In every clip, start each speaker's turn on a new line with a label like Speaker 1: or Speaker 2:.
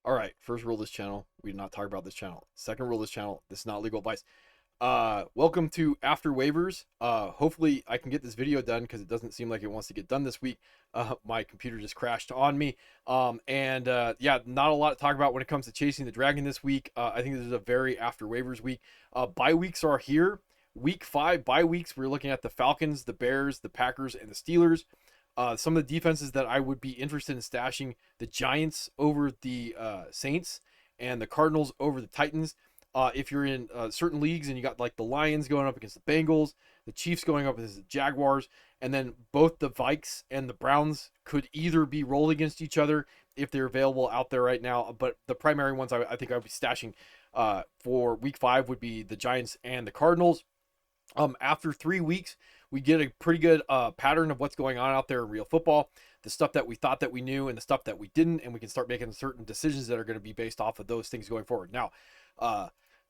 Speaker 1: All right, first rule of this channel, we do not talk about this channel. Second rule of this channel, this is not legal advice. Welcome to After Waivers. Hopefully I can get this video done because it doesn't seem like it wants to get done this week. My computer just crashed on me. Yeah, not a lot to talk about when it comes to chasing the dragon this week. I think this is a very After Waivers week. Bye weeks are here. Week 5 bye weeks, we're looking at the Falcons, the Bears, the Packers, and the Steelers. Some of the defenses that I would be interested in stashing: the Giants over the Saints, and the Cardinals over the Titans. If you're in certain leagues and you got like the Lions going up against the Bengals, the Chiefs going up against the Jaguars, and then both the Vikes and the Browns could either be rolled against each other if they're available out there right now. But the primary ones I think I would be stashing for week 5 would be the Giants and the Cardinals. After 3 weeks, we get a pretty good pattern of what's going on out there in real football, the stuff that we thought that we knew and the stuff that we didn't, and we can start making certain decisions that are going to be based off of those things going forward. Now,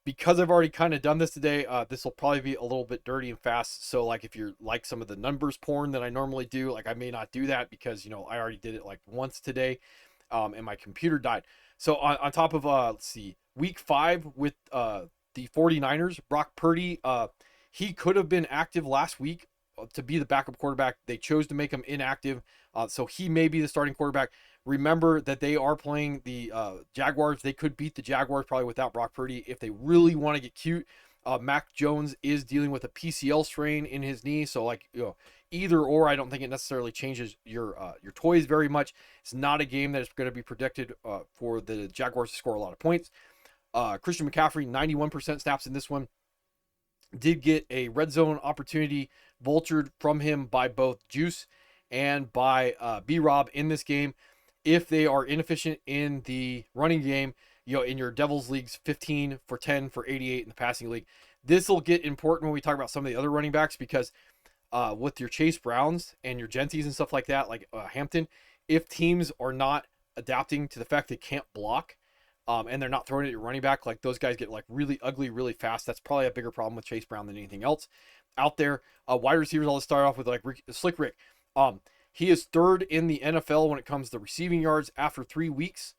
Speaker 1: because I've already kind of done this today, this will probably be a little bit dirty and fast. So like if you're like some of the numbers porn that I normally do, like I may not do that because, I already did it like once today, and my computer died. So on top of, let's see, week 5 with the 49ers, Brock Purdy, he could have been active last week to be the backup quarterback. They chose to make him inactive, so he may be the starting quarterback. Remember that they are playing the Jaguars. They could beat the Jaguars probably without Brock Purdy if they really want to get cute. Mac Jones is dealing with a PCL strain in his knee, so either or, I don't think it necessarily changes your toys very much. It's not a game that is going to be predicted for the Jaguars to score a lot of points. Christian McCaffrey, 91% snaps in this one. Did get a red zone opportunity vultured from him by both Juice and by B-Rob in this game. If they are inefficient in the running game, in your Devils leagues, 15 for 10 for 88 in the passing league, this will get important when we talk about some of the other running backs because with your Chase Browns and your Genties and stuff like that, like Hampton, if teams are not adapting to the fact they can't block, and they're not throwing it at your running back, like those guys get like really ugly really fast. That's probably a bigger problem with Chase Brown than anything else out there. Wide receivers, I'll start off with like Slick Rick. He is 3rd in the NFL when it comes to receiving yards after 3 weeks.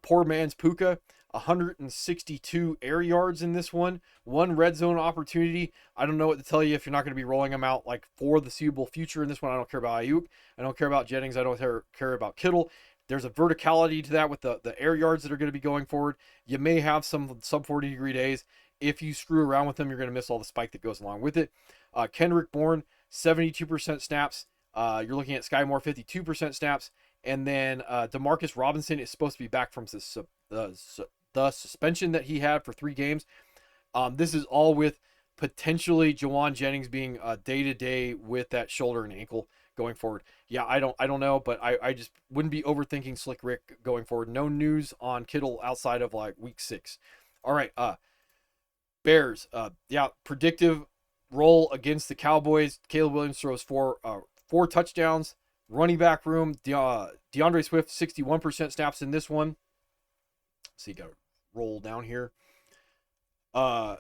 Speaker 1: Poor man's Puka, 162 air yards in this one red zone opportunity. I don't know what to tell you if you're not going to be rolling them out like for the suitable future in this one. I don't care about Ayuk. I don't care about Jennings. I don't care about Kittle. There's a verticality to that with the air yards that are going to be going forward. You may have some sub 40-degree days. If you screw around with them, you're going to miss all the spike that goes along with it. Kendrick Bourne, 72% snaps. You're looking at Sky Moore, 52% snaps. And then Demarcus Robinson is supposed to be back from the suspension that he had for 3 games. This is all with potentially Jawan Jennings being day-to-day with that shoulder and ankle going forward. Yeah, I don't know, but I just wouldn't be overthinking Slick Rick going forward. No news on Kittle outside of like week 6. All right, Bears. Yeah, predictive role against the Cowboys. Caleb Williams throws 4 touchdowns. Running back room, DeAndre Swift, 61% snaps in this one. So you got to roll down here. 3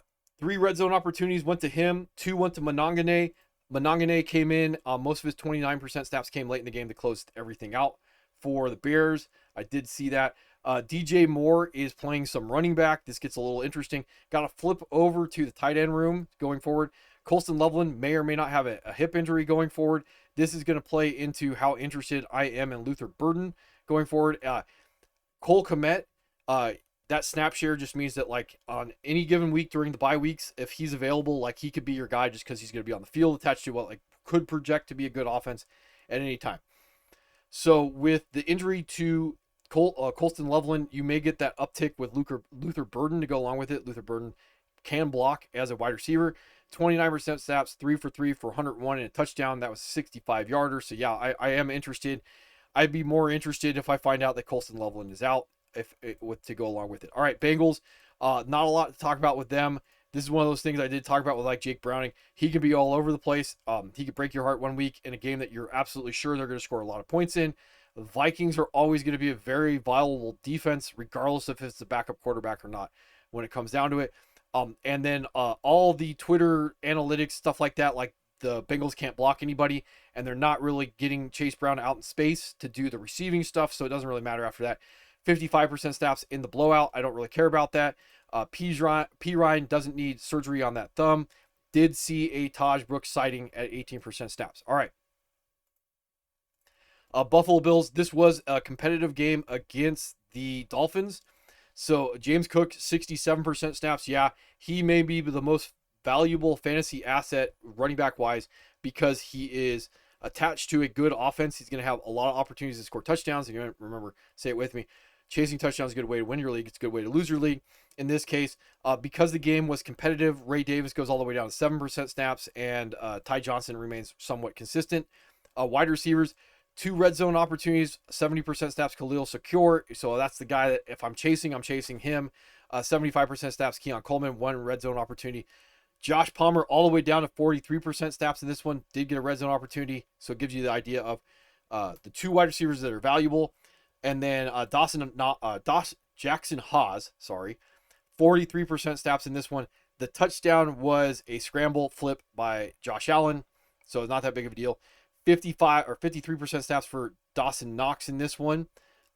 Speaker 1: red zone opportunities went to him. 2 went to Monongahela. Monongahela came in. Most of his 29% snaps came late in the game to close everything out for the Bears. I did see that. DJ Moore is playing some running back. This gets a little interesting. Got to flip over to the tight end room going forward. Colston Loveland may or may not have a hip injury going forward. This is going to play into how interested I am in Luther Burden going forward. Cole Kmet, that snap share just means that like on any given week during the bye weeks, if he's available, like he could be your guy just because he's going to be on the field attached to what like could project to be a good offense at any time. So with the injury to Colston Loveland, you may get that uptick with Luther Burden to go along with it. Luther Burden can block as a wide receiver. 29% snaps, 3 for 3 for 101 and a touchdown. That was a 65-yarder. So yeah, I am interested. I'd be more interested if I find out that Colston Loveland is out to go along with it. All right, Bengals. Not a lot to talk about with them. This is one of those things I did talk about with like Jake Browning. He could be all over the place. He could break your heart one week in a game that you're absolutely sure they're going to score a lot of points in. The Vikings are always going to be a very viable defense, regardless if it's the backup quarterback or not, when it comes down to it. And then all the Twitter analytics, stuff like that, like the Bengals can't block anybody, and they're not really getting Chase Brown out in space to do the receiving stuff, so it doesn't really matter after that. 55% snaps in the blowout. I don't really care about that. P. Ryan doesn't need surgery on that thumb. Did see a Taj Brooks sighting at 18% snaps. All right. Buffalo Bills, this was a competitive game against the Dolphins. So James Cook, 67% snaps. Yeah, he may be the most valuable fantasy asset running back wise because he is attached to a good offense. He's going to have a lot of opportunities to score touchdowns. And you're going to remember, say it with me, chasing touchdowns is a good way to win your league. It's a good way to lose your league. In this case, because the game was competitive, Ray Davis goes all the way down to 7% snaps, and Ty Johnson remains somewhat consistent. Wide receivers, 2 red zone opportunities, 70% snaps, Khalil Secure. So that's the guy that if I'm chasing him. 75% snaps, Keon Coleman, 1 red zone opportunity. Josh Palmer all the way down to 43% snaps in this one. Did get a red zone opportunity. So it gives you the idea of the 2 wide receivers that are valuable. And then Jackson Haas, 43% snaps in this one. The touchdown was a scramble flip by Josh Allen. So not that big of a deal. 53% snaps for Dawson Knox in this one.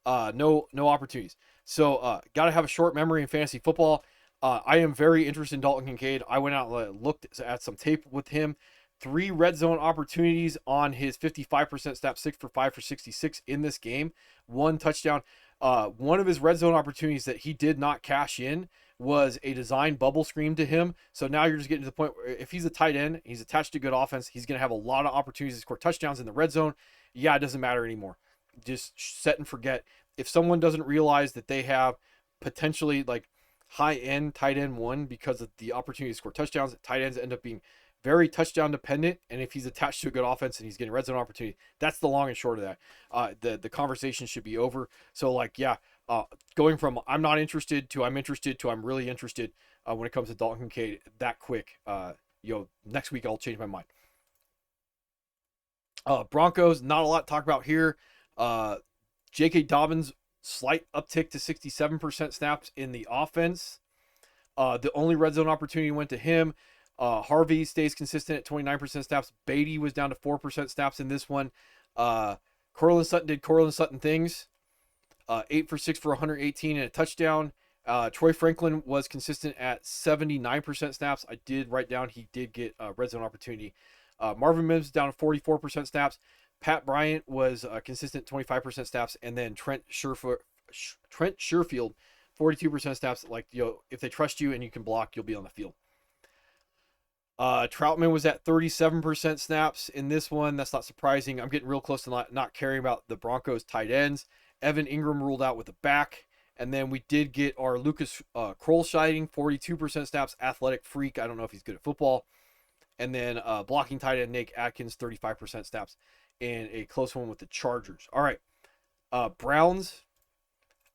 Speaker 1: No opportunities. So got to have a short memory in fantasy football. I am very interested in Dalton Kincaid. I went out and looked at some tape with him. 3 red zone opportunities on his 55% snap, 6 for 5 for 66 in this game. 1 touchdown. One of his red zone opportunities that he did not cash in was a design bubble screen to him. So now you're just getting to the point where if he's a tight end, he's attached to good offense, he's going to have a lot of opportunities to score touchdowns in the red zone. Yeah, it doesn't matter anymore. Just set and forget. If someone doesn't realize that they have potentially like high-end tight end 1 because of the opportunity to score touchdowns, tight ends end up being very touchdown dependent, and if he's attached to a good offense and he's getting red zone opportunity, that's the long and short of that. The conversation should be over. So going from I'm not interested to I'm interested to I'm really interested when it comes to Dalton Kincaid that quick. Next week I'll change my mind. Broncos, not a lot to talk about here. J.K. Dobbins, slight uptick to 67% snaps in the offense. The only red zone opportunity went to him. Harvey stays consistent at 29% snaps. Beatty was down to 4% snaps in this one. Cortland Sutton did Cortland Sutton things. 8 for 6 for 118 and a touchdown. Troy Franklin was consistent at 79% snaps. I did write down he did get a red zone opportunity. Marvin Mims down to 44% snaps. Pat Bryant was consistent 25% snaps. And then Trent Sherfield, 42% snaps. If they trust you and you can block, you'll be on the field. Troutman was at 37% snaps in this one. That's not surprising. I'm getting real close to not caring about the Broncos tight ends. Evan Ingram ruled out with the back. And then we did get our Lucas Kroll sighting, 42% snaps, athletic freak. I don't know if he's good at football. And then blocking tight end Nate Atkins, 35% snaps in a close one with the Chargers. All right. Browns,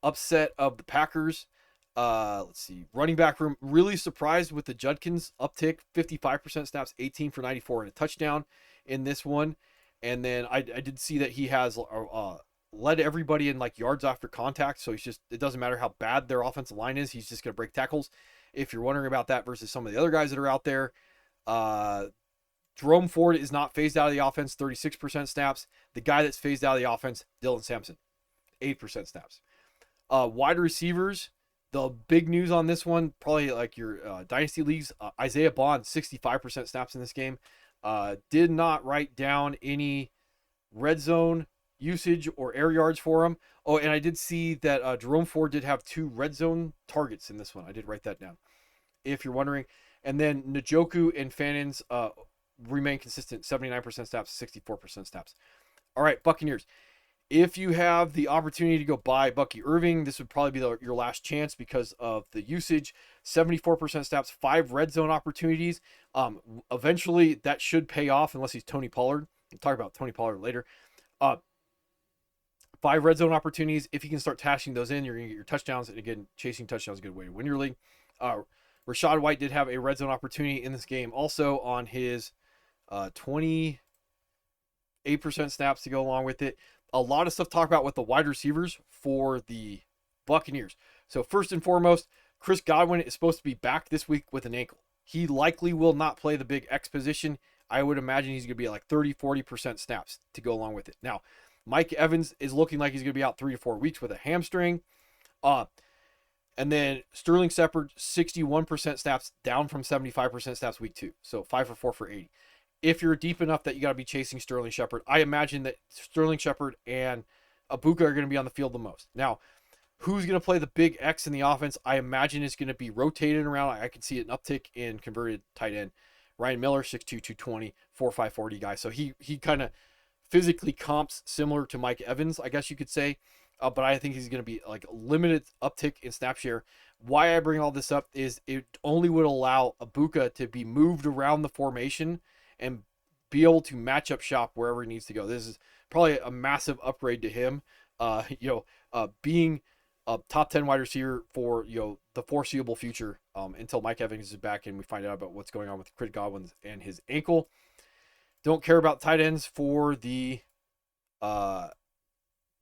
Speaker 1: upset of the Packers. Let's see. Running back room, really surprised with the Judkins uptick, 55% snaps, 18 for 94 and a touchdown in this one. And then I did see that he has led everybody in yards after contact. So it doesn't matter how bad their offensive line is. He's just going to break tackles. If you're wondering about that versus some of the other guys that are out there, Jerome Ford is not phased out of the offense, 36% snaps. The guy that's phased out of the offense, Dylan Sampson, 8% snaps. Wide receivers, the big news on this one, probably your dynasty leagues, Isaiah Bond, 65% snaps in this game. Did not write down any red zone usage or air yards for him. Oh, and I did see that Jerome Ford did have 2 red zone targets in this one. I did write that down, if you're wondering. And then Njoku and Fannon's remain consistent, 79% snaps, 64% snaps. All right, Buccaneers. If you have the opportunity to go buy Bucky Irving, this would probably be your last chance because of the usage. 74% snaps, 5 red zone opportunities. Eventually, that should pay off unless he's Tony Pollard. We'll talk about Tony Pollard later. 5 red zone opportunities. If you can start tashing those in, you're going to get your touchdowns. And again, chasing touchdowns is a good way to win your league. Rashad White did have a red zone opportunity in this game also on his 28% snaps to go along with it. A lot of stuff to talk about with the wide receivers for the Buccaneers. So first and foremost, Chris Godwin is supposed to be back this week with an ankle. He likely will not play the big X position. I would imagine he's going to be at 30-40% snaps to go along with it. Now, Mike Evans is looking like he's going to be out 3 to 4 weeks with a hamstring. Uh, and then Sterling Shepard, 61% snaps, down from 75% snaps week 2. So 5 for 4 for 80. If you're deep enough that you got to be chasing Sterling Shepard, I imagine that Sterling Shepard and Abuka are going to be on the field the most. Now, who's going to play the big X in the offense? I imagine it's going to be rotated around. I can see an uptick in converted tight end. Ryan Miller, 6'2", 220, 4'5", 40 guy. So he kind of physically comps similar to Mike Evans, I guess you could say. But I think he's going to be like a limited uptick in snap share. Why I bring all this up is it only would allow Abuka to be moved around the formation and be able to match up shop wherever he needs to go. This is probably a massive upgrade to him. Being a top 10 wide receiver for the foreseeable future until Mike Evans is back and we find out about what's going on with Chris Godwin and his ankle. Don't care about tight ends for the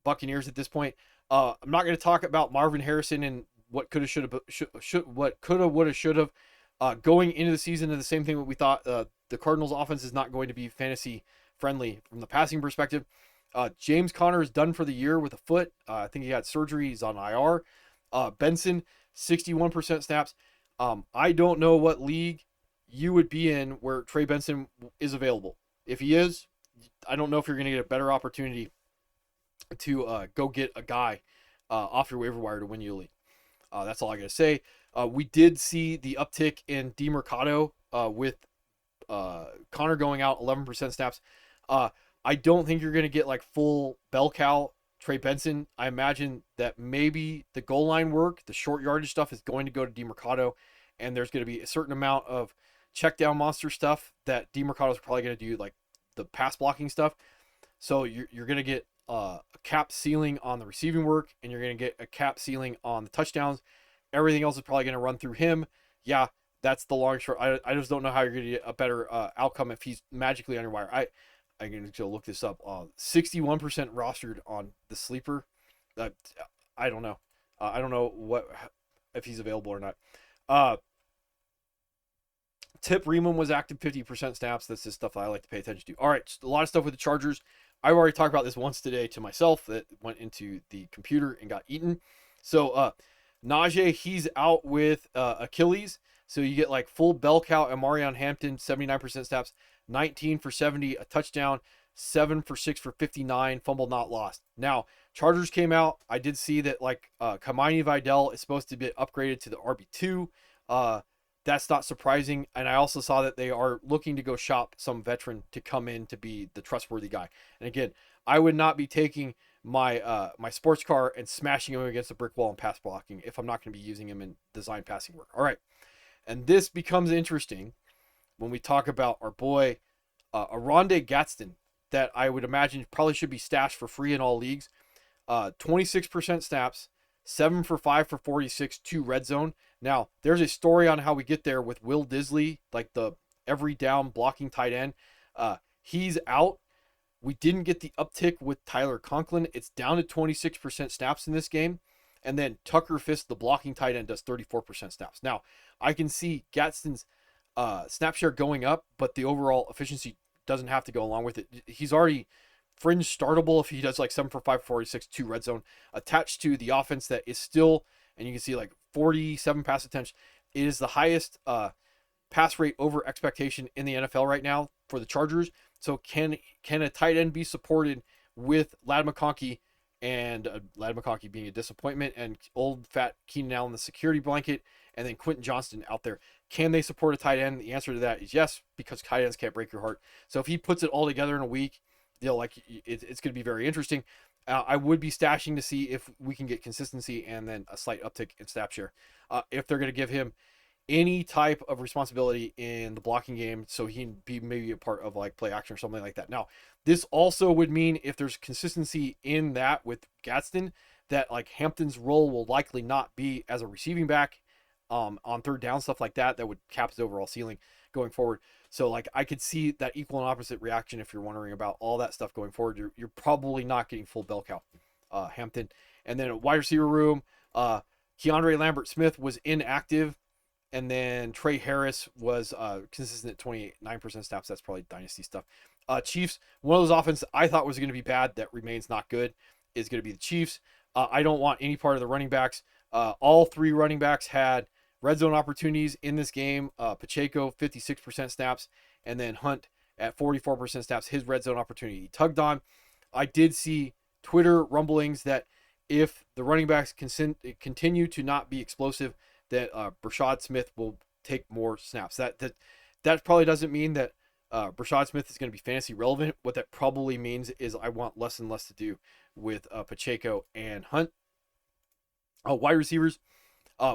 Speaker 1: Buccaneers at this point. I'm not going to talk about Marvin Harrison and what could have, would have, should have. Going into the season, and the same thing that we thought. The Cardinals' offense is not going to be fantasy friendly from the passing perspective. James Conner is done for the year with a foot. I think he had surgery. He's on IR. Benson, 61% snaps. I don't know what league you would be in where Trey Benson is available. If he is, I don't know if you're going to get a better opportunity to go get a guy off your waiver wire to win you a league. That's all I got to say. We did see the uptick in DeMercado with Connor going out 11% snaps. I don't think you're going to get like full bell cow Trey Benson. I imagine that maybe the goal line work, the short yardage stuff is going to go to DeMercado, and there's going to be a certain amount of check down monster stuff that DeMercado is probably going to do, like the pass blocking stuff. So you're going to get a cap ceiling on the receiving work, and you're going to get a cap ceiling on the touchdowns. Everything else is probably going to run through him. Yeah, that's the long short. I just don't know how you're going to get a better outcome if he's magically on your wire. I'm going to go look this up. 61% rostered on the sleeper. I don't know. I don't know if he's available or not. Tip Reman was active 50% snaps. That's just stuff I like to pay attention to. All right, a lot of stuff with the Chargers. I've already talked about this once today to myself that went into the computer and got eaten. So Najee, he's out with Achilles. So you get like full bell cow and Marion Hampton, 79% snaps, 19 for 70, a touchdown, 7 for 6 for 59, fumble not lost. Now, Chargers came out. I did see that like Kamani Vidal is supposed to be upgraded to the RB2. That's not surprising. And I also saw that they are looking to go shop some veteran to come in to be the trustworthy guy. And again, I would not be taking my my sports car and smashing him against a brick wall and pass blocking if I'm not going to be using him in design passing work. All right. And this becomes interesting when we talk about our boy Aronde Gadsden, that I would imagine probably should be stashed for free in all leagues. 26% snaps, 7 for 5 for 46, 2 red zone. Now, there's a story on how we get there with Will Disley, like the every down blocking tight end. He's out. We didn't get the uptick with Tyler Conklin. It's down to 26% snaps in this game. And then Tucker Fisk, the blocking tight end, does 34% snaps. Now, I can see Gadsden's snap share going up, but the overall efficiency doesn't have to go along with it. He's already fringe startable if he does like 7 for 5, 46, 2 red zone, attached to the offense that is still, and you can see like 47 pass attempts. It is the highest pass rate over expectation in the NFL right now for the Chargers. So can a tight end be supported with Ladd McConkey, and Ladd McConkey being a disappointment, and old fat Keenan Allen the security blanket, and then Quentin Johnston out there? Can they support a tight end? The answer to that is yes, because tight ends can't break your heart. So if he puts it all together in a week, it's going to be very interesting. I would be stashing to see if we can get consistency and then a slight uptick in snap share. If they're going to give him any type of responsibility in the blocking game, so he can be maybe a part of like play action or something like that. Now, this also would mean if there's consistency in that with Gadsden, that like Hampton's role will likely not be as a receiving back on third down, stuff like that. That would cap his overall ceiling going forward. So like I could see that equal and opposite reaction if you're wondering about all that stuff going forward. You're probably not getting full bell cow Hampton. And then a wide receiver room, Keandre Lambert-Smith was inactive. And then Trey Harris was consistent at 29% snaps. That's probably dynasty stuff. Chiefs, one of those offenses I thought was going to be bad that remains not good is going to be the Chiefs. I don't want any part of the running backs. All 3 running backs had red zone opportunities in this game. Pacheco, 56% snaps, and then Hunt at 44% snaps, his red zone opportunity he tugged on. I did see Twitter rumblings that if the running backs continue to not be explosive, that Brashad Smith will take more snaps. That probably doesn't mean that Brashad Smith is going to be fantasy relevant. What that probably means is I want less and less to do with Pacheco and Hunt. Wide receivers,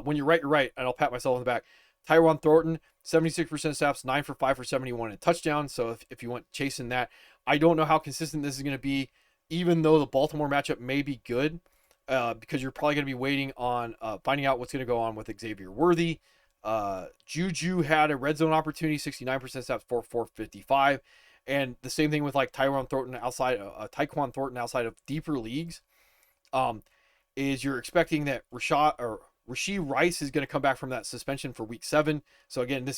Speaker 1: when you're right, and I'll pat myself on the back. Tyron Thornton, 76% snaps, 9 for 5 for 71 and a touchdown. So if you want chasing that, I don't know how consistent this is going to be, even though the Baltimore matchup may be good, because you're probably going to be waiting on finding out what's going to go on with Xavier Worthy. Juju had a red zone opportunity, 69% snaps, 455. And the same thing with like Tyquan Thornton outside of deeper leagues. Is you're expecting that Rashee Rice is going to come back from that suspension for week 7. So again,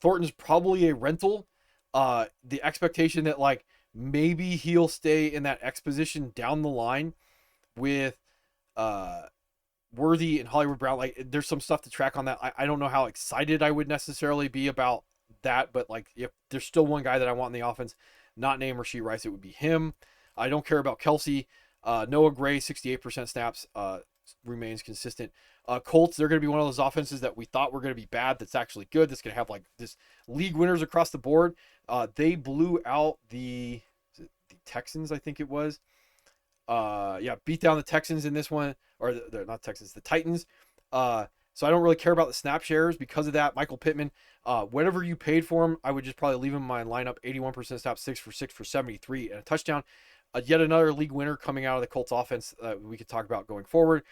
Speaker 1: Thornton's probably a rental. The expectation that like maybe he'll stay in that X position down the line with Worthy and Hollywood Brown. Like there's some stuff to track on that. I don't know how excited I would necessarily be about that, but like if there's still one guy that I want in the offense, not named Rashee Rice, it would be him. I don't care about Kelsey. Noah Gray, 68% snaps, remains consistent. Colts, they're going to be one of those offenses that we thought were going to be bad. That's actually good. That's going to have like this league winners across the board. They blew out the Texans, I think it was. Beat down the Texans in this one, or they're not Texans, the Titans. So I don't really care about the snap shares because of that. Michael Pittman, whatever you paid for him, I would just probably leave him in my lineup. 81% snaps, 6 for 6 for 73 and a touchdown. Yet another league winner coming out of the Colts offense we could talk about going forward.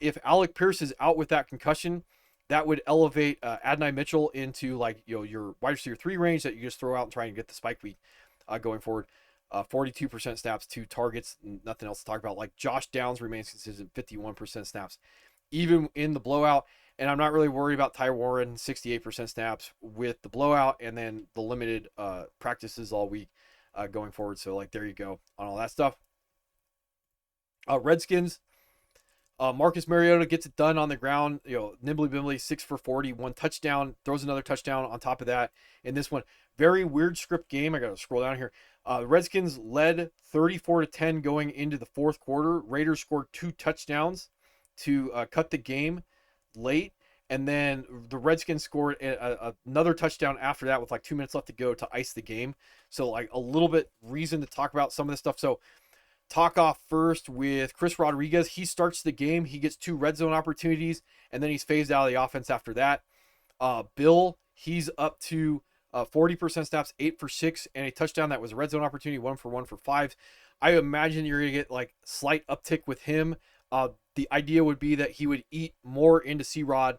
Speaker 1: If Alec Pierce is out with that concussion, that would elevate Adonai Mitchell into like your wide receiver 3 range that you just throw out and try and get the spike week going forward. 42% snaps, 2 targets, nothing else to talk about. Like Josh Downs remains consistent, 51% snaps, even in the blowout. And I'm not really worried about Ty Warren, 68% snaps with the blowout and then the limited practices all week. Going forward. So like there you go on all that stuff. Redskins, Marcus Mariota gets it done on the ground, nimbly bimbly, 6 for 40, 1 touchdown, throws another touchdown on top of that in this one. Very weird script game. I gotta scroll down here. The Redskins led 34-10 going into the 4th quarter. Raiders scored 2 touchdowns to cut the game late. And then the Redskins scored another touchdown after that with like 2 minutes left to go to ice the game. So like a little bit reason to talk about some of this stuff. So talk off first with Chris Rodriguez. He starts the game. He gets 2 red zone opportunities, and then he's phased out of the offense after that. Bill, he's up to 40% snaps, 8 for 6, and a touchdown that was a red zone opportunity, 1 for 1 for 5. I imagine you're going to get like slight uptick with him. The idea would be that he would eat more into C-Rod,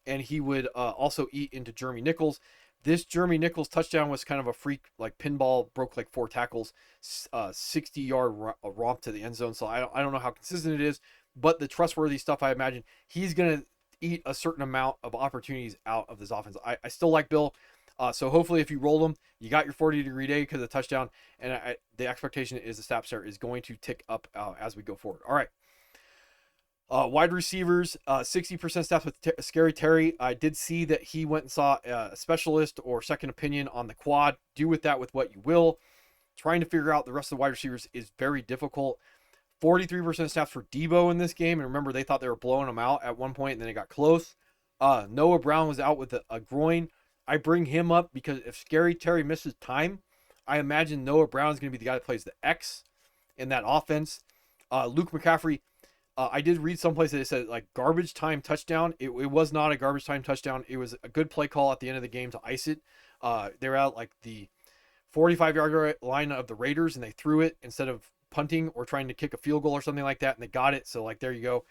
Speaker 1: and he would also eat into Jeremy Nichols. This Jeremy Nichols touchdown was kind of a freak, like pinball, broke like 4 tackles, 60-yard romp to the end zone. So I don't know how consistent it is, but the trustworthy stuff, I imagine he's going to eat a certain amount of opportunities out of this offense. I still like Bill. So hopefully if you roll him, you got your 40-degree day because of the touchdown. And the expectation is the snap share is going to tick up as we go forward. All right. Wide receivers, 60% snaps with Scary Terry. I did see that he went and saw a specialist or second opinion on the quad. Do with that with what you will. Trying to figure out the rest of the wide receivers is very difficult. 43% snaps for Debo in this game. And remember, they thought they were blowing him out at one point, and then it got close. Noah Brown was out with a groin. I bring him up because if Scary Terry misses time, I imagine Noah Brown is going to be the guy that plays the X in that offense. Luke McCaffrey, I did read someplace that it said like garbage time touchdown. It was not a garbage time touchdown. It was a good play call at the end of the game to ice it. They were out like the 45-yard line of the Raiders, and they threw it instead of punting or trying to kick a field goal or something like that, and they got it. So like there you go.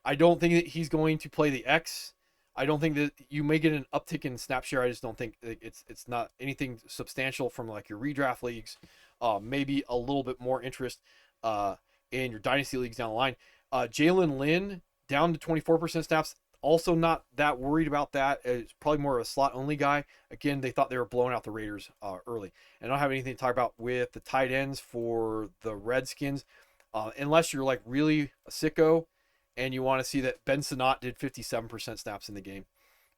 Speaker 1: I don't think that he's going to play the X. I don't think that you may get an uptick in snap share. I just don't think it's not anything substantial from like your redraft leagues. Maybe a little bit more interest in your dynasty leagues down the line. Jalen Lynn down to 24% snaps. Also not that worried about that. It's probably more of a slot only guy. Again, they thought they were blowing out the Raiders early. And I don't have anything to talk about with the tight ends for the Redskins. unless you're like really a sicko and you want to see that Ben Sinnott did 57% snaps in the game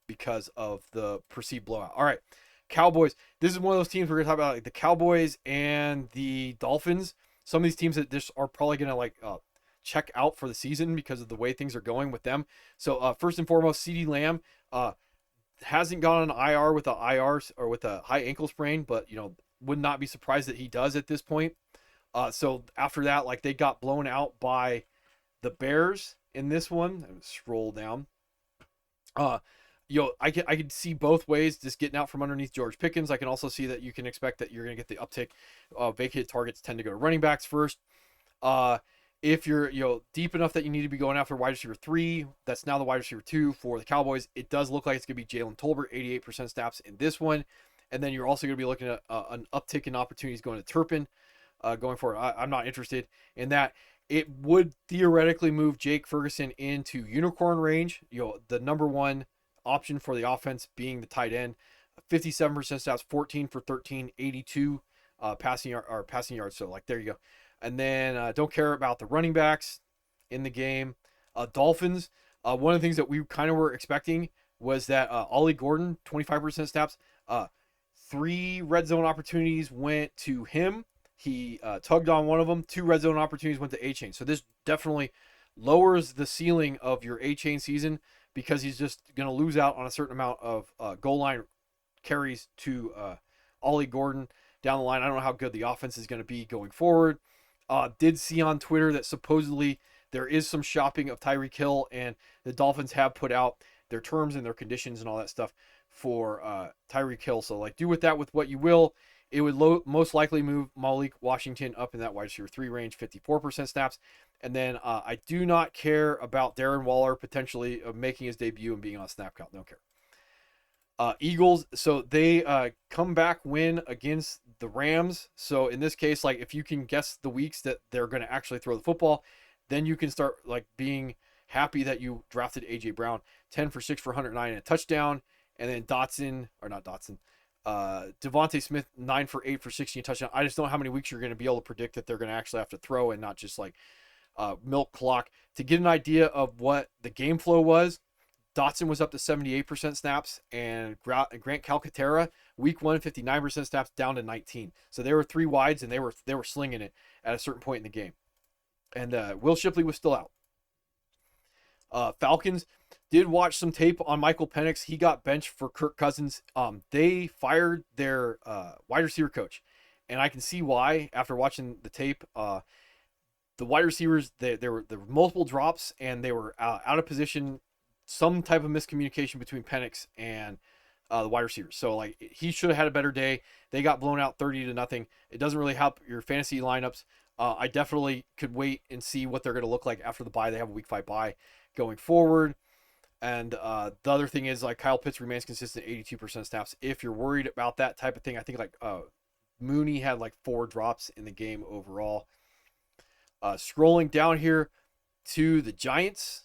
Speaker 1: because of the perceived blowout. All right, Cowboys. This is one of those teams we're gonna talk about, like the Cowboys and the Dolphins. Some of these teams that just are probably gonna like check out for the season because of the way things are going with them. So first and foremost, CeeDee Lamb hasn't gone on IR with a IR or with a high ankle sprain, but would not be surprised that he does at this point. So after that, like they got blown out by the Bears in this one. I'm scroll down. I could see both ways just getting out from underneath George Pickens. I can also see that you can expect that you're going to get the uptick. Vacated targets tend to go to running backs first. If you're deep enough that you need to be going after wide receiver 3, that's now the wide receiver 2 for the Cowboys. It does look like it's going to be Jalen Tolbert, 88% snaps in this one, and then you're also going to be looking at an uptick in opportunities going to Turpin going forward. I'm not interested in that. It would theoretically move Jake Ferguson into unicorn range. The number one option for the offense being the tight end. 57% snaps, 14 for 13, 82 passing yards. So like there you go. And then don't care about the running backs in the game. Dolphins. One of the things that we kind of were expecting was that Ollie Gordon, 25% snaps. 3 red zone opportunities went to him. He tugged on one of them. 2 red zone opportunities went to A-Chain. So this definitely lowers the ceiling of your A-Chain season because he's just going to lose out on a certain amount of goal line carries to Ollie Gordon down the line. I don't know how good the offense is going to be going forward. Did see on Twitter that supposedly there is some shopping of Tyreek Hill, and the Dolphins have put out their terms and their conditions and all that stuff for Tyreek Hill. So like do with that with what you will. It would most likely move Malik Washington up in that wide receiver 3 range, 54% snaps. And then I do not care about Darren Waller potentially making his debut and being on snap count. Don't care. Eagles, so they come back win against the Rams. So in this case, like if you can guess the weeks that they're going to actually throw the football, then you can start like being happy that you drafted AJ Brown. 10 for 6 for 109 and a touchdown. And then Devontae Smith 9 for 8 for 16 touchdown. I just don't know how many weeks you're going to be able to predict that they're going to actually have to throw and not just like milk clock. To get an idea of what the game flow was, Dotson was up to 78% snaps, and Grant Calcaterra, week 1, 59% snaps, down to 19. So they were 3 wides, and they were slinging it at a certain point in the game. And Will Shipley was still out. Falcons did watch some tape on Michael Penix. He got benched for Kirk Cousins. They fired their wide receiver coach, and I can see why after watching the tape. The wide receivers, there were multiple drops, and they were out of position. Some type of miscommunication between Penix and the wide receivers. So like he should have had a better day. They got blown out 30-0. It doesn't really help your fantasy lineups. I definitely could wait and see what they're going to look like after the bye. They have a week 5 bye going forward. And the other thing is like Kyle Pitts remains consistent, 82% snaps. If you're worried about that type of thing, I think like Mooney had like 4 drops in the game overall. Scrolling down here to the Giants.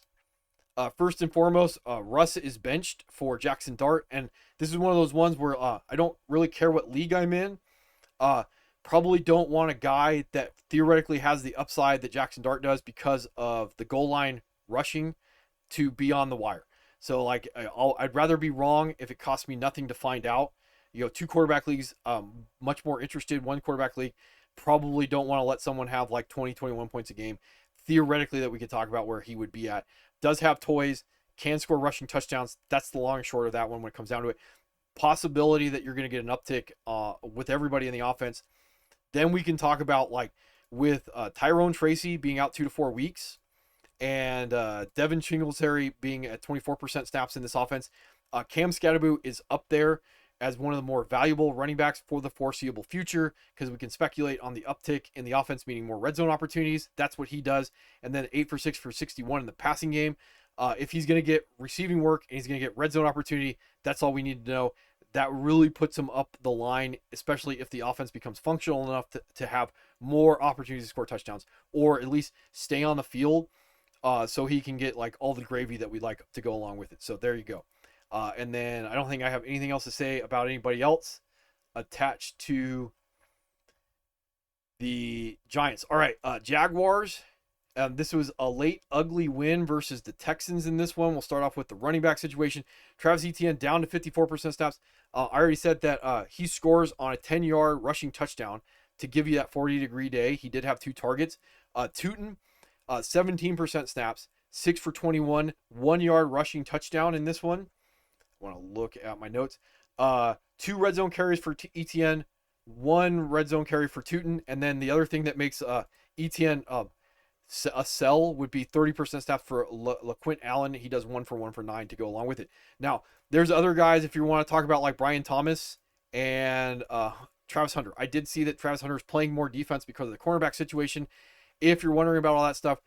Speaker 1: First and foremost, Russ is benched for Jackson Dart, and this is one of those ones where I don't really care what league I'm in. Probably don't want a guy that theoretically has the upside that Jackson Dart does because of the goal line rushing to be on the wire. So like I'd rather be wrong if it costs me nothing to find out. 2 quarterback leagues, much more interested. 1 quarterback league, probably don't want to let someone have like 20, 21 points a game. Theoretically, that we could talk about where he would be at. Does have toys, can score rushing touchdowns. That's the long and short of that one when it comes down to it. Possibility that you're going to get an uptick with everybody in the offense. Then we can talk about like with Tyrone Tracy being out 2 to 4 weeks and Devin Singletary being at 24% snaps in this offense. Cam Scatterboo is up there as one of the more valuable running backs for the foreseeable future because we can speculate on the uptick in the offense, meaning more red zone opportunities. That's what he does. And then 8 for 6 for 61 in the passing game. If he's going to get receiving work and he's going to get red zone opportunity, that's all we need to know. That really puts him up the line, especially if the offense becomes functional enough to have more opportunities to score touchdowns or at least stay on the field so he can get like all the gravy that we'd like to go along with it. So there you go. And then I don't think I have anything else to say about anybody else attached to The Giants. All right, Jaguars. This was a late, ugly win versus the Texans in this one. We'll start off with the running back situation. Travis Etienne down to 54% snaps. I already said that he scores on a 10-yard rushing touchdown to give you that 40-degree day. He did have 2 targets. Tootin, 17% snaps, 6 for 21, 1-yard rushing touchdown in this one. I want to look at my notes. 2 red zone carries for Etienne, 1 red zone carry for Tootin, and then the other thing that makes Etienne a sell would be 30% snaps for LaQuint Allen. He does 1 for 1 for 9 to go along with it. Now, there's other guys if you want to talk about like Brian Thomas and Travis Hunter. I did see that Travis Hunter is playing more defense because of the cornerback situation. If you're wondering about all that stuff,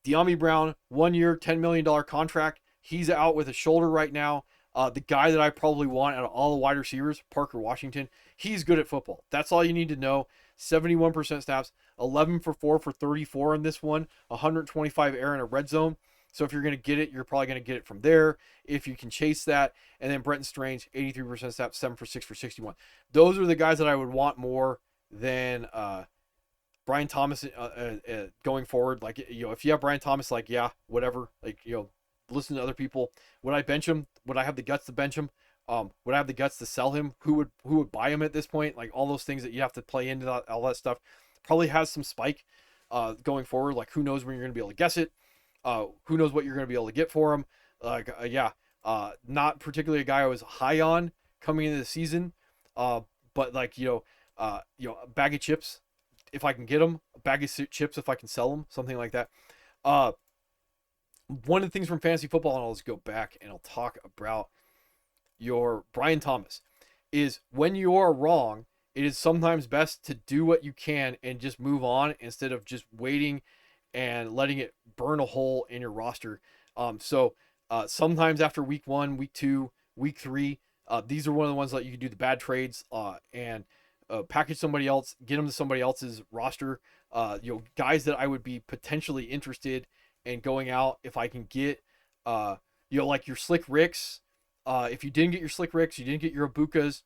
Speaker 1: De'Ami Brown, 1 year, $10 million contract. He's out with a shoulder right now. The guy that I probably want out of all the wide receivers, Parker Washington, he's good at football. That's all you need to know. 71% snaps, 11 for 4 for 34 in this one, 125 air in a red zone. So if you're going to get it, you're probably going to get it from there if you can chase that. And then Brenton Strange, 83% snaps, 7 for 6 for 61. Those are the guys that I would want more than Brian Thomas going forward. Like, if you have Brian Thomas, like, yeah, whatever. Like, listen to other people. Would I bench him? Would I have the guts to bench him? Would I have the guts to sell him? Who would buy him at this point? Like, all those things that you have to play into that, all that stuff probably has some spike going forward. Like, who knows when you're going to be able to guess it? Who knows what you're going to be able to get for him? Like, not particularly a guy I was high on coming into the season. But like, a bag of chips if I can get them, a bag of chips if I can sell them, something like that. One of the things from fantasy football, and I'll just go back and I'll talk about your Brian Thomas, is when you are wrong, it is sometimes best to do what you can and just move on instead of just waiting and letting it burn a hole in your roster. So sometimes after week 1, week 2, week 3, these are one of the ones that you can do the bad trades and package somebody else, get them to somebody else's roster. Guys that I would be potentially interested in going out if I can get, like your Slick Ricks. If you didn't get your Slick Ricks, you didn't get your Abukas,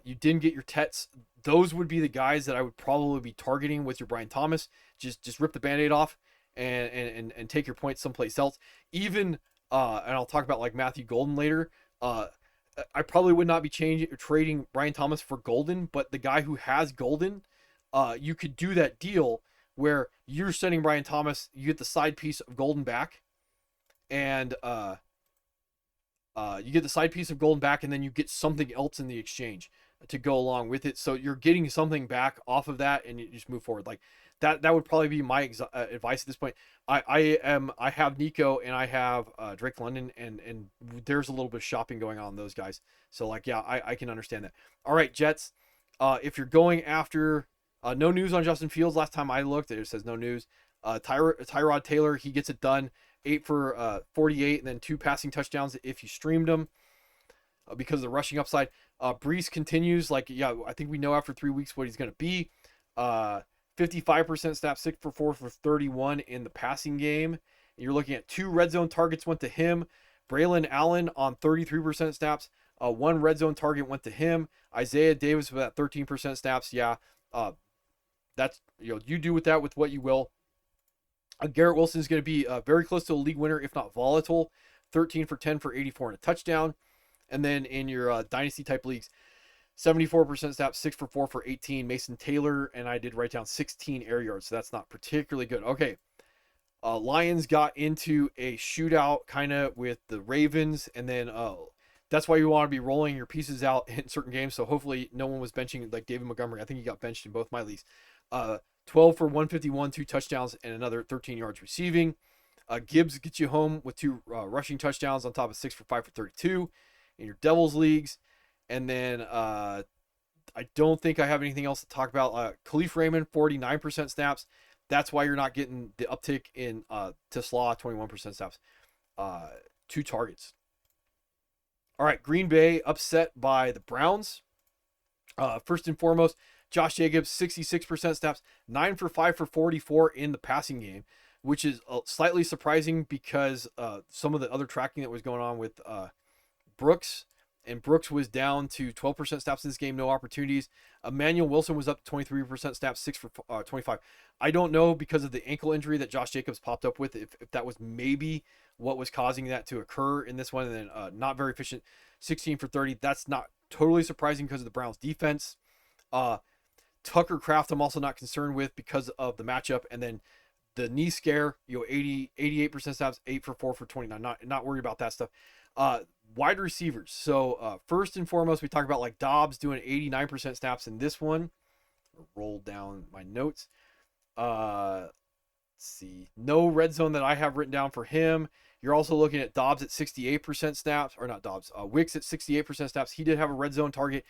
Speaker 1: you didn't get your Tets, those would be the guys that I would probably be targeting with your Brian Thomas. Just rip the Band-Aid off and take your points someplace else. Even, and I'll talk about like Matthew Golden later, I probably would not be trading Brian Thomas for Golden, but the guy who has Golden, you could do that deal where you're sending Brian Thomas, you get the side piece of Golden back, and you get the side piece of Golden back, and then you get something else in the exchange to go along with it. So you're getting something back off of that, and you just move forward. Like that would probably be my advice at this point. I have Nico and I have Drake London, and there's a little bit of shopping going on those guys. So like, yeah, I can understand that. All right, Jets. If you're going after, no news on Justin Fields. Last time I looked, it says no news. Tyrod Taylor, he gets it done. 8 for 48, and then 2 passing touchdowns if you streamed them because of the rushing upside. Brees continues. Like, yeah, I think we know after 3 weeks what he's going to be. 55% snap, 6 for 4 for 31 in the passing game. And you're looking at 2 red zone targets went to him. Braylon Allen on 33% snaps. 1 red zone target went to him. Isaiah Davis with that 13% snaps. Yeah, that's, you do with that with what you will. Garrett Wilson is going to be very close to a league winner, if not volatile. 13 for 10 for 84 and a touchdown. And then in your dynasty type leagues, 74% snaps, 6 for 4 for 18. Mason Taylor, and I did write down 16 air yards, so that's not particularly good. Okay, Lions got into a shootout kind of with the Ravens, and then that's why you want to be rolling your pieces out in certain games. So hopefully no one was benching like David Montgomery. I think he got benched in both my leagues. 12 for 151, 2 touchdowns, and another 13 yards receiving. Gibbs gets you home with 2 rushing touchdowns on top of 6 for 5 for 32 in your Devils leagues. And then I don't think I have anything else to talk about. Khalif Raymond, 49% snaps. That's why you're not getting the uptick in Tesla, 21% snaps. 2 targets. All right, Green Bay upset by the Browns. First and foremost, Josh Jacobs, 66% snaps, 9 for 5 for 44 in the passing game, which is slightly surprising because some of the other tracking that was going on with Brooks and Brooks was down to 12% snaps in this game, no opportunities. Emmanuel Wilson was up to 23% snaps, 6 for 25. I don't know because of the ankle injury that Josh Jacobs popped up with if that was maybe what was causing that to occur in this one. And then not very efficient, 16 for 30. That's not totally surprising because of the Browns defense. Tucker Kraft I'm also not concerned with because of the matchup. And then the knee scare, 88% snaps, 8 for 4 for 29. Not worried about that stuff. Wide receivers. So first and foremost, we talk about like Dobbs doing 89% snaps in this one. Roll down my notes. Let's see. No red zone that I have written down for him. You're also looking at Dobbs at 68% snaps, or not Dobbs, Wicks at 68% snaps. He did have a red zone target.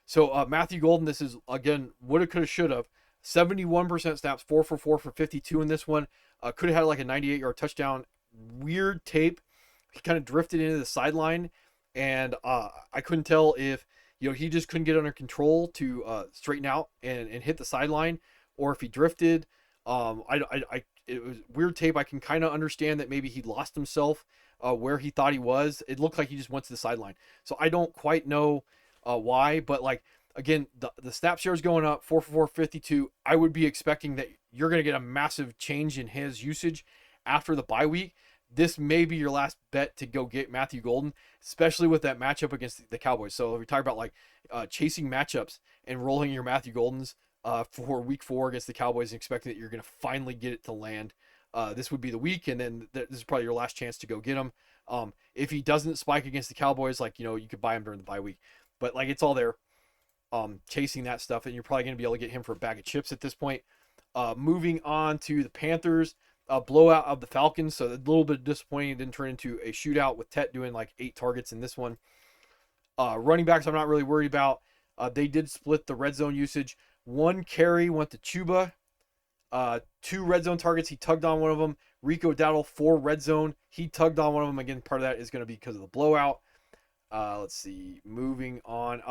Speaker 1: So Matthew Golden, this is, again, woulda, coulda, shoulda. 71% snaps, 4 for 4 for 52 in this one. Could have had like a 98-yard touchdown. Weird tape. He kind of drifted into the sideline, and I couldn't tell if he just couldn't get under control to straighten out and hit the sideline, or if he drifted. It was weird tape. I can kind of understand that maybe he lost himself where he thought he was. It looked like he just went to the sideline. So I don't quite know why, but like, again, the snap share is going up, 4 for 4, 52. I would be expecting that you're going to get a massive change in his usage after the bye week. This may be your last bet to go get Matthew Golden, especially with that matchup against the Cowboys. So we talk about like chasing matchups and rolling your Matthew Goldens for week 4 against the Cowboys and expecting that you're going to finally get it to land. This would be the week, and then this is probably your last chance to go get him. If he doesn't spike against the Cowboys, like, you could buy him during the bye week. But like, it's all there. Chasing that stuff, and you're probably going to be able to get him for a bag of chips at this point. Moving on to the Panthers, blowout of the Falcons, so a little bit disappointing. It didn't turn into a shootout with Tet doing like 8 targets in this one. Running backs, I'm not really worried about. They did split the red zone usage. 1 carry went to Chuba. 2 red zone targets, he tugged on one of them. Rico Dowdle, 4 red zone, he tugged on one of them. Again, part of that is going to be because of the blowout. Let's see, moving on.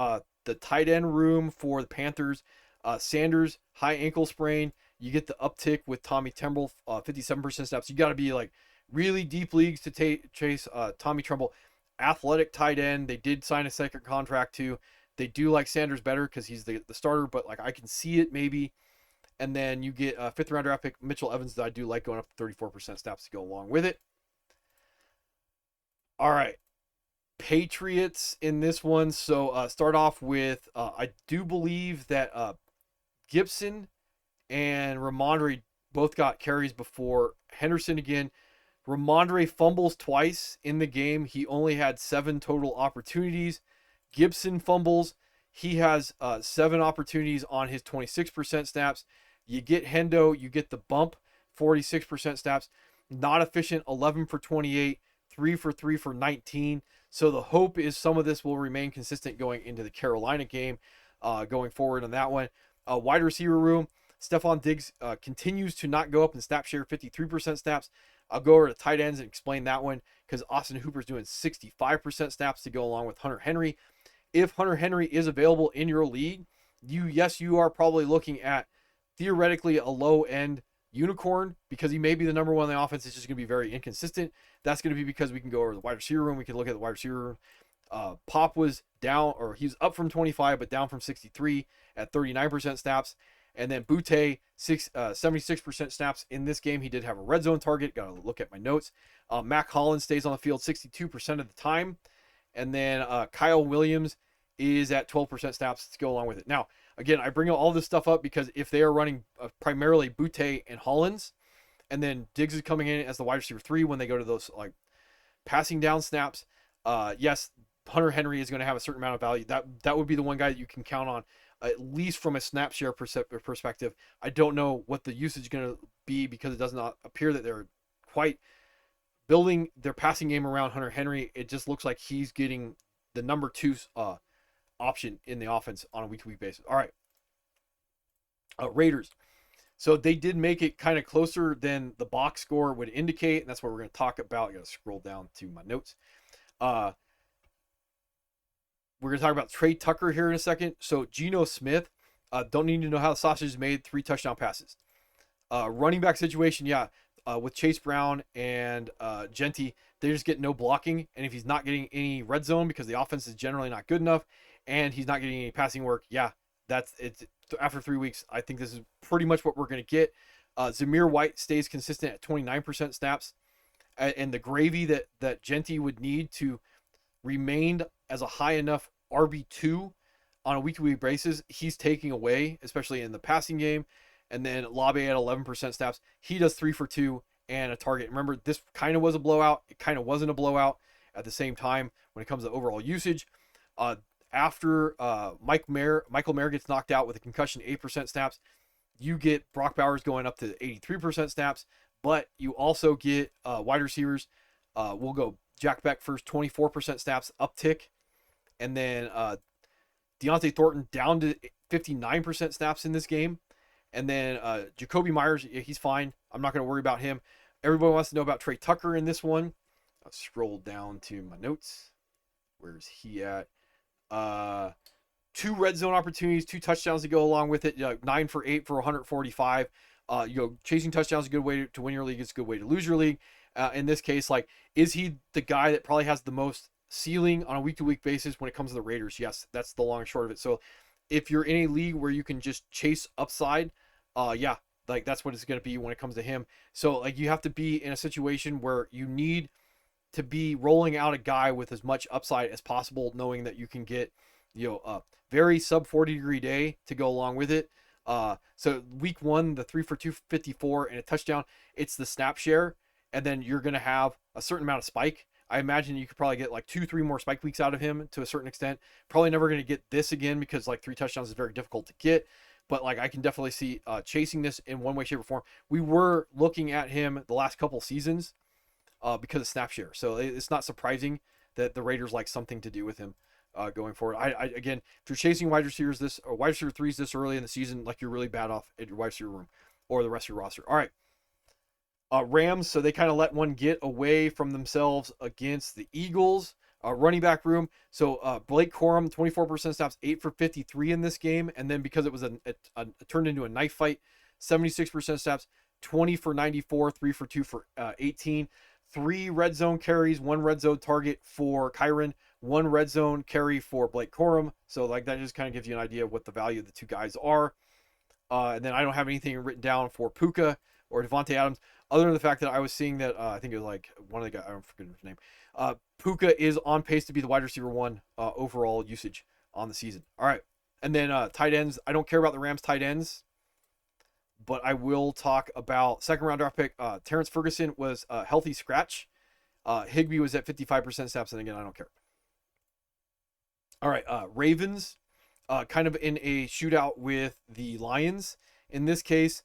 Speaker 1: The tight end room for the Panthers, Sanders, high ankle sprain. You get the uptick with Tommy Tremble, 57% snaps. You got to be like really deep leagues to chase Tommy Tremble. Athletic tight end. They did sign a second contract too. They do like Sanders better because he's the starter, but like, I can see it maybe. And then you get a 5th round draft pick, Mitchell Evans, that I do like, going up to 34% snaps to go along with it. All right. Patriots in this one. So start off with, I do believe that Gibson and Ramondre both got carries before Henderson again. Ramondre fumbles twice in the game. He only had 7 total opportunities. Gibson fumbles. He has 7 opportunities on his 26% snaps. You get Hendo, you get the bump, 46% snaps. Not efficient, 11 for 28, 3 for 3 for 19. So the hope is some of this will remain consistent going into the Carolina game going forward on that one. Wide receiver room, Stephon Diggs continues to not go up in snap share, 53% snaps. I'll go over to tight ends and explain that one because Austin Hooper's doing 65% snaps to go along with Hunter Henry. If Hunter Henry is available in your league, you are probably looking at theoretically a low-end unicorn because he may be the number 1 in the offense. It's just going to be very inconsistent. That's going to be because we can go over the wide receiver room. We can look at the wide receiver room. Pop was down, or he's up from 25, but down from 63 at 39% snaps. And then Butte, 76% snaps in this game. He did have a red zone target. Got to look at my notes. Mac Hollins stays on the field 62% of the time. And then Kyle Williams is at 12% snaps to go along with it. Now, again, I bring all this stuff up because if they are running primarily Butte and Hollins, and then Diggs is coming in as the wide receiver 3 when they go to those like passing down snaps, yes, Hunter Henry is going to have a certain amount of value. That would be the one guy that you can count on, at least from a snap share perspective. I don't know what the usage is going to be because it does not appear that they're quite building their passing game around Hunter Henry. It just looks like he's getting the number 2 option in the offense on a week-to-week basis. All right. Raiders. So they did make it kind of closer than the box score would indicate, and that's what we're going to talk about. I got to scroll down to my notes. We're going to talk about Trey Tucker here in a second. So Geno Smith, don't need to know how the sausage is made, 3 touchdown passes. Running back situation, yeah. with Chase Brown and Genty, they just get no blocking. And if he's not getting any red zone because the offense is generally not good enough, and he's not getting any passing work, yeah, that's it. After 3 weeks, I think this is pretty much what we're going to get. Zamir White stays consistent at 29% snaps, and the gravy that Genty would need to remain as a high enough RB2 on a week-to-week basis, he's taking away, especially in the passing game. And then Labe at 11% snaps. He does 3 for 2 and a target. Remember, this kind of was a blowout. It kind of wasn't a blowout at the same time when it comes to overall usage. After Michael Mayer gets knocked out with a concussion, 8% snaps, you get Brock Bowers going up to 83% snaps, but you also get wide receivers. We'll go Jack Beck first, 24% snaps, uptick. And then Deontay Thornton down to 59% snaps in this game. And then Jacoby Myers, he's fine. I'm not going to worry about him. Everybody wants to know about Trey Tucker in this one. I'll scroll down to my notes. Where's he at? 2 red zone opportunities, 2 touchdowns to go along with it. 9 for 8 for 145. Chasing touchdowns is a good way to win your league. It's a good way to lose your league. In this case, is he the guy that probably has the most ceiling on a week-to-week basis when it comes to the Raiders? Yes, that's the long and short of it. So if you're in a league where you can just chase upside, yeah, that's what it's going to be when it comes to him. So you have to be in a situation where you need to be rolling out a guy with as much upside as possible, knowing that you can get, a very sub 40-degree day to go along with it. So week 1, the 3 for 254 and a touchdown, it's the snap share, and then you're going to have a certain amount of spike. I imagine you could probably get 2-3 more spike weeks out of him to a certain extent. Probably never going to get this again because 3 touchdowns is very difficult to get. But I can definitely see chasing this in one way, shape, or form. We were looking at him the last couple seasons because of snap share. So it's not surprising that the Raiders like something to do with him going forward. Again, if you're chasing wide receivers wide receiver 3s this early in the season, you're really bad off at your wide receiver room or the rest of your roster. All right. Rams, so they kind of let one get away from themselves against the Eagles. Running back room, so Blake Corum, 24% snaps, 8 for 53 in this game, and then because it was it turned into a knife fight, 76% snaps, 20 for 94, 3 for 2 for 18, 3 red zone carries, 1 red zone target for Kyron, 1 red zone carry for Blake Corum. So that just kind of gives you an idea of what the value of the two guys are. And then I don't have anything written down for Puka or Devontae Adams, other than the fact that I was seeing that I think it was one of the guys, I don't forget his name. Puka is on pace to be the wide receiver 1 overall usage on the season. All right. And then tight ends. I don't care about the Rams tight ends, but I will talk about second round draft pick. Terrence Ferguson was a healthy scratch. Higbee was at 55% snaps. And again, I don't care. All right. Ravens, kind of in a shootout with the Lions. In this case,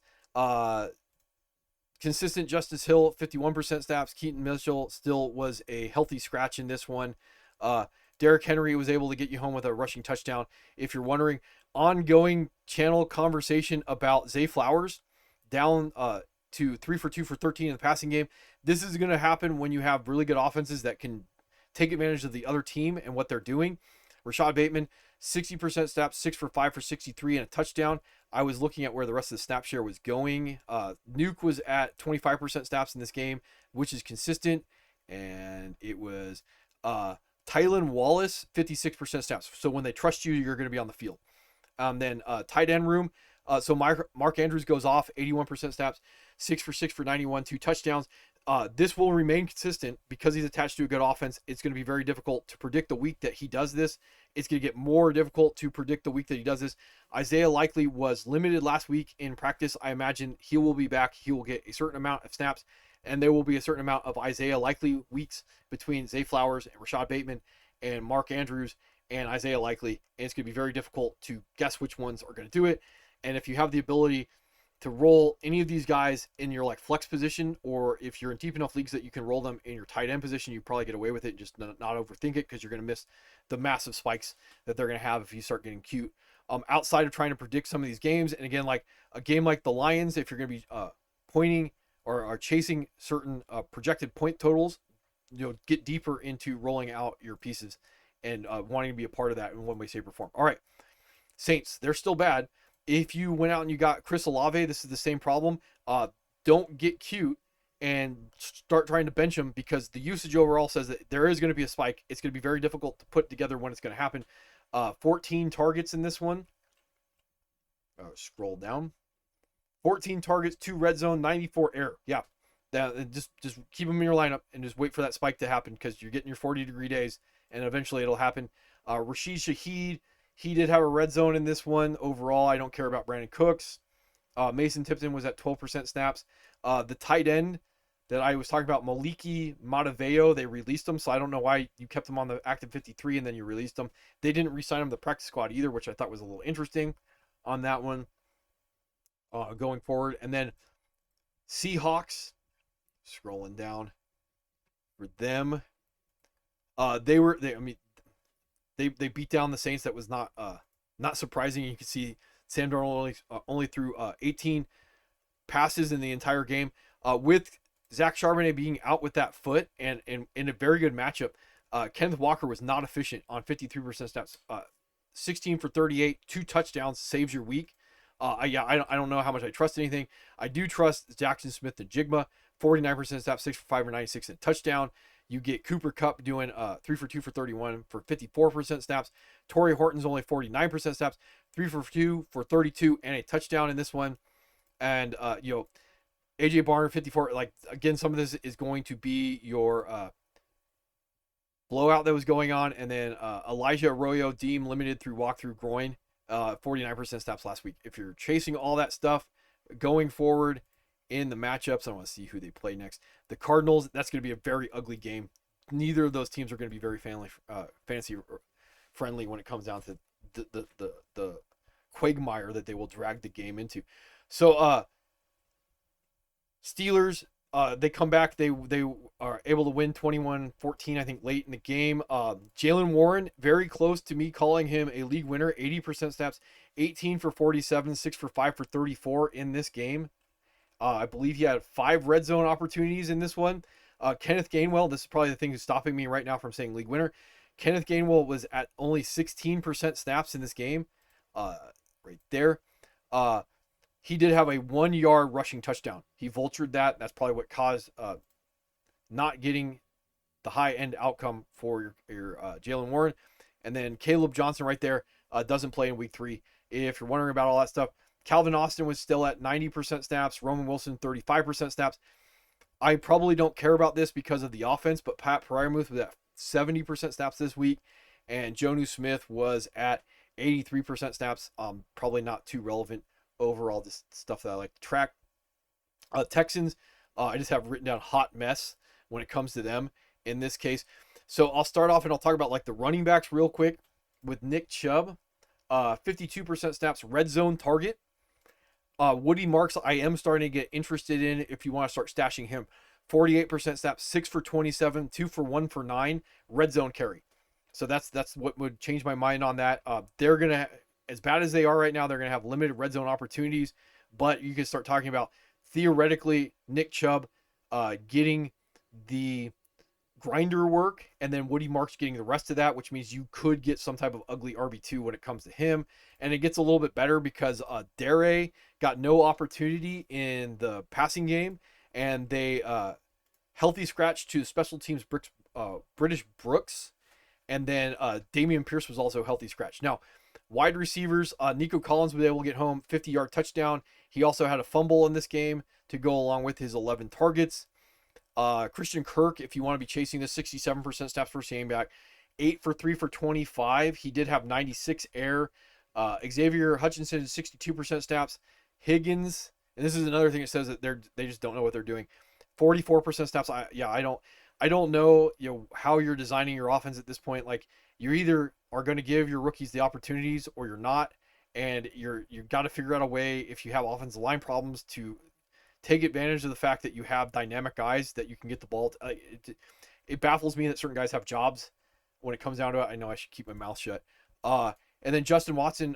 Speaker 1: consistent Justice Hill, 51% snaps. Keaton Mitchell still was a healthy scratch in this one. Derrick Henry was able to get you home with a rushing touchdown. If you're wondering, ongoing channel conversation about Zay Flowers down to 3 for 2 for 13 in the passing game. This is going to happen when you have really good offenses that can take advantage of the other team and what they're doing. Rashad Bateman, 60% snaps, 6 for 5 for 63 and a touchdown. I was looking at where the rest of the snap share was going. Nuke was at 25% snaps in this game, which is consistent. And it was Tylan Wallace, 56% snaps. So when they trust you, you're going to be on the field. Then tight end room. So Mark Andrews goes off, 81% snaps, 6 for 6 for 91, 2 touchdowns. This will remain consistent because he's attached to a good offense. It's going to be very difficult to predict the week that he does this. It's going to get more difficult to predict the week that he does this. Isaiah Likely was limited last week in practice. I imagine he will be back. He will get a certain amount of snaps, and there will be a certain amount of Isaiah Likely weeks between Zay Flowers and Rashad Bateman and Mark Andrews and Isaiah Likely. And it's going to be very difficult to guess which ones are going to do it. And if you have the ability to roll any of these guys in your flex position, or if you're in deep enough leagues that you can roll them in your tight end position, you probably get away with it. Just not overthink it, because you're going to miss the massive spikes that they're going to have if you start getting cute. Outside of trying to predict some of these games, and again, a game like the Lions, if you're going to be pointing or chasing certain projected point totals, get deeper into rolling out your pieces and wanting to be a part of that in one way, shape, or form. All right, Saints, they're still bad. If you went out and you got Chris Olave, this is the same problem. Don't get cute and start trying to bench him, because the usage overall says that there is going to be a spike. It's going to be very difficult to put together when it's going to happen. 14 targets in this one. Scroll down. 14 targets, 2 red zone, 94 air. Yeah, just keep them in your lineup and just wait for that spike to happen, because you're getting your 40-degree days, and eventually it'll happen. Rashid Shaheed, he did have a red zone in this one. Overall, I don't care about Brandon Cooks. Mason Tipton was at 12% snaps. The tight end that I was talking about, Maliki Mataveo, they released him, so I don't know why you kept him on the active 53 and then you released him. They didn't re-sign him to the practice squad either, which I thought was a little interesting on that one. Going forward, and then Seahawks, scrolling down for them. They beat down the Saints. That was not surprising. You can see Sam Darnold only threw 18 passes in the entire game. With Zach Charbonnet being out with that foot, and in a very good matchup, Kenneth Walker was not efficient on 53% snaps. 16 for 38, 2 touchdowns, saves your week. I don't know how much I trust anything. I do trust Jackson Smith and Jigma. 49% snaps, 6 for 5 for 96 and a touchdown. You get Cooper Kupp doing 3 for 2 for 31 for 54% snaps. Torrey Horton's only 49% snaps, 3 for 2 for 32 and a touchdown in this one. And AJ Barner 54. Like, again, some of this is going to be your blowout that was going on, and then Elijah Arroyo deemed limited through walkthrough groin. 49% snaps last week. If you're chasing all that stuff going forward in the matchups, I want to see who they play next. The Cardinals, that's going to be a very ugly game. Neither of those teams are going to be very fantasy friendly when it comes down to the quagmire that they will drag the game into. So Steelers, they come back. They are able to win 21-14, I think, late in the game. Jalen Warren, very close to me calling him a league winner. 80% snaps, 18 for 47, 6 for 5 for 34 in this game. I believe he had 5 red zone opportunities in this one. Kenneth Gainwell, this is probably the thing that's stopping me right now from saying league winner. Kenneth Gainwell was at only 16% snaps in this game. Right there. He did have a 1-yard rushing touchdown. He vultured that. That's probably what caused not getting the high-end outcome for your Jalen Warren. And then Caleb Johnson right there doesn't play in week 3. If you're wondering about all that stuff, Calvin Austin was still at 90% snaps. Roman Wilson, 35% snaps. I probably don't care about this because of the offense, but Pat Freiermuth was at 70% snaps this week, and Jonnu Smith was at 83% snaps. Probably not too relevant overall, just stuff that I like to track. Texans, I just have written down hot mess when it comes to them in this case. So I'll start off and I'll talk about like the running backs real quick with Nick Chubb. 52% snaps, red zone target. Woody Marks, I am starting to get interested in if you want to start stashing him. 48% snaps, 6 for 27, 2 for 1 for 9, red zone carry. So that's what would change my mind on that. They're going to, as bad as they are right now, they're going to have limited red zone opportunities, but you can start talking about theoretically Nick Chubb getting the grinder work, and then Woody Marks getting the rest of that, which means you could get some type of ugly RB2 when it comes to him. And it gets a little bit better because Dare got no opportunity in the passing game, and they healthy scratch to special teams British Brooks, and then Damian Pierce was also healthy scratch. Now, wide receivers, Nico Collins was able to get home, 50-yard touchdown. He also had a fumble in this game to go along with his 11 targets. Christian Kirk, if you want to be chasing this, 67% snaps first game back, 8 for 3 for 25. He did have 96 air. Xavier Hutchinson, 62% snaps. Higgins, and this is another thing that says that they just don't know what they're doing. 44% snaps. I don't know, how you're designing your offense at this point. Like, you either are going to give your rookies the opportunities or you're not, and you've got to figure out a way, if you have offensive line problems, to take advantage of the fact that you have dynamic guys that you can get the ball to. It baffles me that certain guys have jobs when it comes down to it. I know I should keep my mouth shut. And then Justin Watson,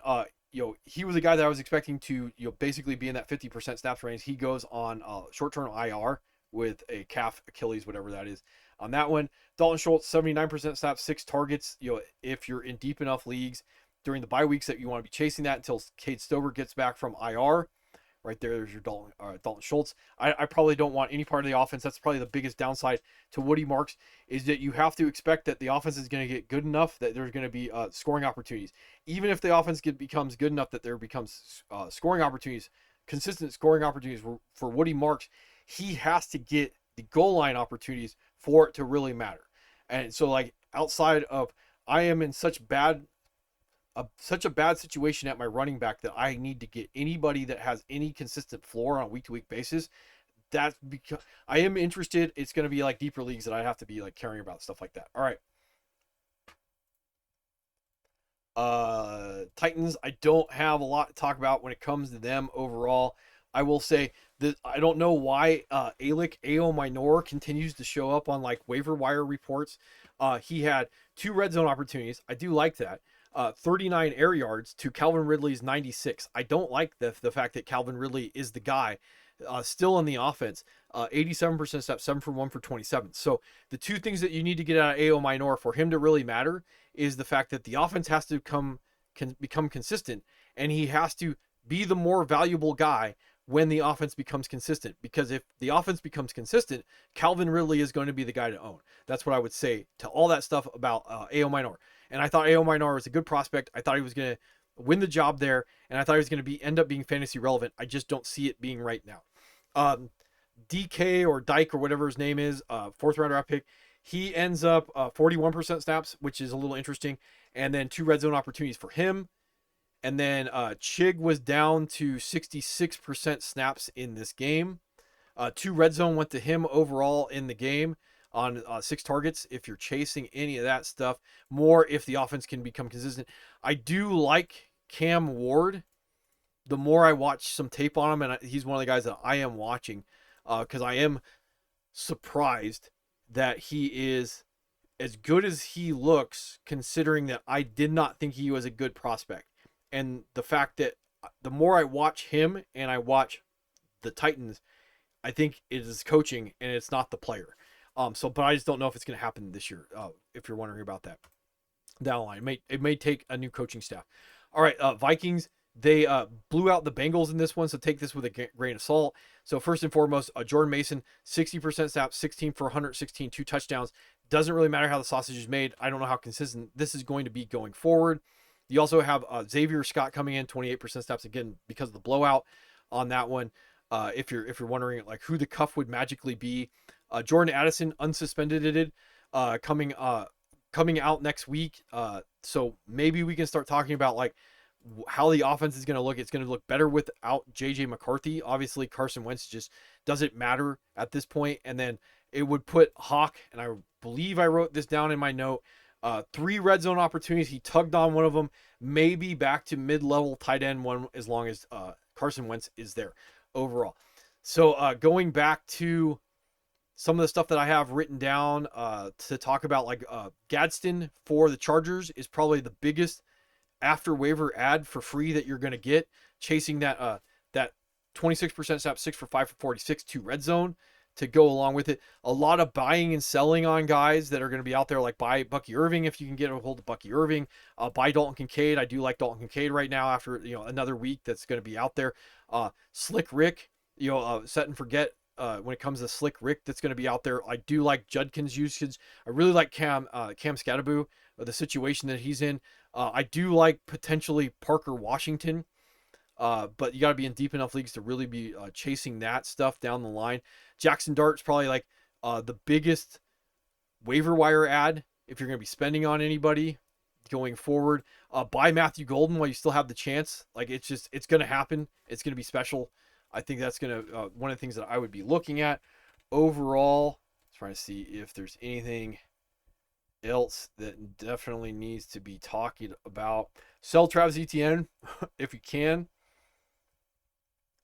Speaker 1: he was a guy that I was expecting to, basically be in that 50% snaps range. He goes on short-term IR with a calf, Achilles, whatever that is. On that one, Dalton Schultz, 79% snaps, 6 targets. If you're in deep enough leagues during the bye weeks that you want to be chasing that until Cade Stover gets back from IR, right there. There's your Dalton Schultz. I probably don't want any part of the offense. That's probably the biggest downside to Woody Marks, is that you have to expect that the offense is going to get good enough that there's going to be scoring opportunities. Even if the offense becomes good enough that there becomes scoring opportunities, consistent scoring opportunities for Woody Marks, he has to get the goal line opportunities for it to really matter. And so, like, outside of, I am in such a bad situation at my running back that I need to get anybody that has any consistent floor on a week-to-week basis. That's because I am interested. It's going to be like deeper leagues that I have to be like caring about stuff like that. All right. Titans, I don't have a lot to talk about when it comes to them overall. I will say that I don't know why Alec Ao Minor continues to show up on like waiver wire reports. He had 2 red zone opportunities. I do like that. 39 air yards to Calvin Ridley's 96. I don't like the fact that Calvin Ridley is the guy still in the offense. 87% steps, 7 for 1 for 27. So the 2 things that you need to get out of Ao Minor for him to really matter is the fact that the offense has to become consistent, and he has to be the more valuable guy when the offense becomes consistent. Because if the offense becomes consistent, Calvin Ridley is going to be the guy to own. That's what I would say to all that stuff about Ao Minor. And I thought Ao Minor was a good prospect. I thought he was going to win the job there, and I thought he was going to end up being fantasy relevant. I just don't see it being right now. DK or Dyke or whatever his name is, 4th round draft pick, he ends up 41% snaps, which is a little interesting, and then 2 red zone opportunities for him. And then Chig was down to 66% snaps in this game. 2 red zone went to him overall in the game on 6 targets. If you're chasing any of that stuff, more if the offense can become consistent. I do like Cam Ward. The more I watch some tape on him, and he's one of the guys that I am watching, because I am surprised that he is as good as he looks, considering that I did not think he was a good prospect. And the fact that the more I watch him and I watch the Titans, I think it is coaching and it's not the player. But I just don't know if it's going to happen this year. If you're wondering about that down the line, it may take a new coaching staff. All right, Vikings. They blew out the Bengals in this one, so take this with a grain of salt. So first and foremost, Jordan Mason, 60% snaps, 16 for 116, 2 touchdowns. Doesn't really matter how the sausage is made. I don't know how consistent this is going to be going forward. You also have Xavier Scott coming in, 28% snaps, again because of the blowout on that one. If you're wondering like who the cuff would magically be, Jordan Addison unsuspended coming out next week. So maybe we can start talking about like how the offense is going to look. It's going to look better without JJ McCarthy. Obviously, Carson Wentz just doesn't matter at this point. And then it would put Hawk, and I believe I wrote this down in my note, 3 red zone opportunities. He tugged on one of them, maybe back to mid-level tight end one as long as Carson Wentz is there overall. So going back to some of the stuff that I have written down to talk about, like Gadsden for the Chargers is probably the biggest after waiver ad for free that you're going to get, chasing that 26% snap, 6 for 5 for 46 to red zone to go along with it. A lot of buying and selling on guys that are going to be out there, like buy Bucky Irving if you can get a hold of Bucky Irving. Buy Dalton Kincaid. I do like Dalton Kincaid right now after another week that's going to be out there. Slick Rick, set and forget. When it comes to Slick Rick, that's going to be out there. I do like Judkins' usage. I really like Cam Scatteraboo, the situation that he's in. I do like potentially Parker Washington, but you got to be in deep enough leagues to really be chasing that stuff down the line. Jackson Dart's probably like the biggest waiver wire ad if you're going to be spending on anybody going forward. Buy Matthew Golden while you still have the chance. Like it's going to happen. It's going to be special. I think that's going to one of the things that I would be looking at overall. Trying to see if there's anything else that definitely needs to be talking about. Sell Travis Etienne if you can.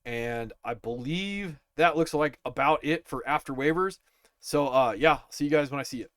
Speaker 1: And I believe that looks like about it for after waivers. So yeah, see you guys when I see it.